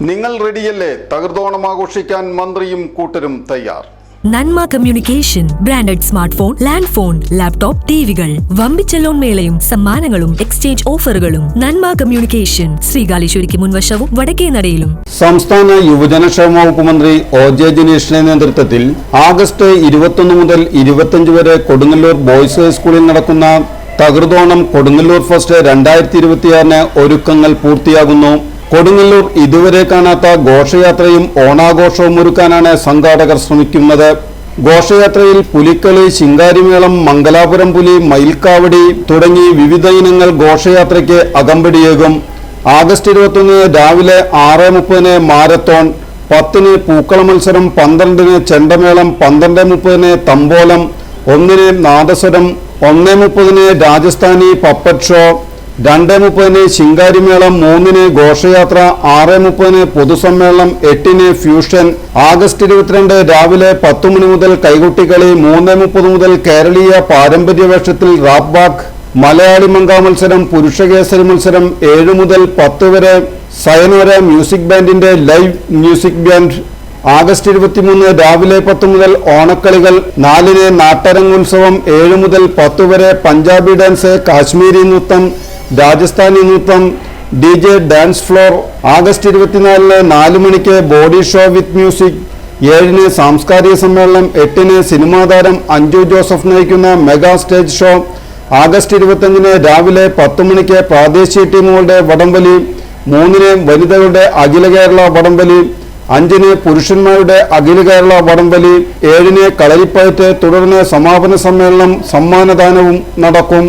നിങ്ങൾ റെഡിയല്ലേ? തകർത്തോണം ആഘോഷിക്കാൻ മന്ത്രിയും കൂട്ടരും തയ്യാർ. Nanma communication branded smart phone, land phone, laptop, ടിവികൾ, വമ്പിച്ച ലോൺ മേളയും സമ്മാനങ്ങളും എക്സ്ചേഞ്ച് ഓഫറുകളും. നന്മ കമ്മ്യൂണിക്കേഷൻ, ശ്രീകാലേശ്വരിക്ക് മുൻവശവും വടക്കേനടയിലും. സംസ്ഥാന യുവജനക്ഷേമ വകുപ്പ് മന്ത്രി ഒ.ജെ. ജിനേഷിന്റെ നേതൃത്വത്തിൽ ആഗസ്റ്റ് 21 മുതൽ 25 വരെ കൊടുങ്ങല്ലൂർ ബോയ്സ് ഹൈസ്കൂളിൽ നടക്കുന്ന തകർത്തോണം കൊടുങ്ങല്ലൂർ ഫെസ്റ്റ് 2026 ഒരുക്കങ്ങൾ പൂർത്തിയാകുന്നു. കൊടുങ്ങല്ലൂർ ഇതുവരെ കാണാത്ത ഘോഷയാത്രയും ഓണാഘോഷവും ഒരുക്കാനാണ് സംഘാടകർ ശ്രമിക്കുന്നത്. ഘോഷയാത്രയിൽ പുലിക്കളി, ശിങ്കാരിമേളം, മംഗലാപുരം പുലി, മയിൽക്കാവടി തുടങ്ങി വിവിധ ഇനങ്ങൾ ഘോഷയാത്രയ്ക്ക് അകമ്പടിയേകും. ആഗസ്റ്റ് 21 രാവിലെ 6:30 മാരത്തോൺ, 10 പൂക്കള മത്സരം, 12 ചെണ്ടമേളം, 12:30 തമ്പോലം, 1 നാദസ്വരം, 1:30 രാജസ്ഥാനി പപ്പറ്റ് ഷോ, 2:30 ശിങ്കാരിമേളം, 3 ഘോഷയാത്ര, 6:30 പൊതുസമ്മേളനം, 8 ഫ്യൂഷൻ. ആഗസ്റ്റ് 22 രാവിലെ 10 മണി മുതൽ കൈകൊട്ടിക്കളി, 3:30 മുതൽ കേരളീയ പാരമ്പര്യ വേഷത്തിൽ റാപ്പ് ബാക്ക്, മലയാളി മങ്ക മത്സരം, പുരുഷകേസരി മത്സരം, 7 മുതൽ 10 വരെ സയനോര മ്യൂസിക് ബാൻഡിന്റെ ലൈവ് മ്യൂസിക് ബാൻഡ്. ആഗസ്റ്റ് 23 രാവിലെ 10 മുതൽ ഓണക്കളികൾ, 4 നാട്ടരങ്ങുത്സവം, 7 മുതൽ 10 വരെ പഞ്ചാബി ഡാൻസ്, കാശ്മീരി നൃത്തം, രാജസ്ഥാനി നൃത്തം, DJ ഡാൻസ് ഫ്ലോർ. ആഗസ്റ്റ് 24 4 മണിക്ക് ബോഡി ഷോ വിത്ത് മ്യൂസിക്, 7 സാംസ്കാരിക സമ്മേളനം, 8 സിനിമാ താരം അഞ്ജു ജോസഫ് നയിക്കുന്ന മെഗാ സ്റ്റേജ് ഷോ. ആഗസ്റ്റ് 25 രാവിലെ 10 മണിക്ക് പ്രാദേശിക ടീമുകളുടെ വടംവലി, 3 വനിതകളുടെ അഖില കേരള വടംവലി, 5 പുരുഷന്മാരുടെ അഖില കേരള വടംവലി, 7 കളരിപ്പയറ്റ്. തുടർന്ന് സമാപന സമ്മേളനം, സമ്മാനദാനവും നടക്കും.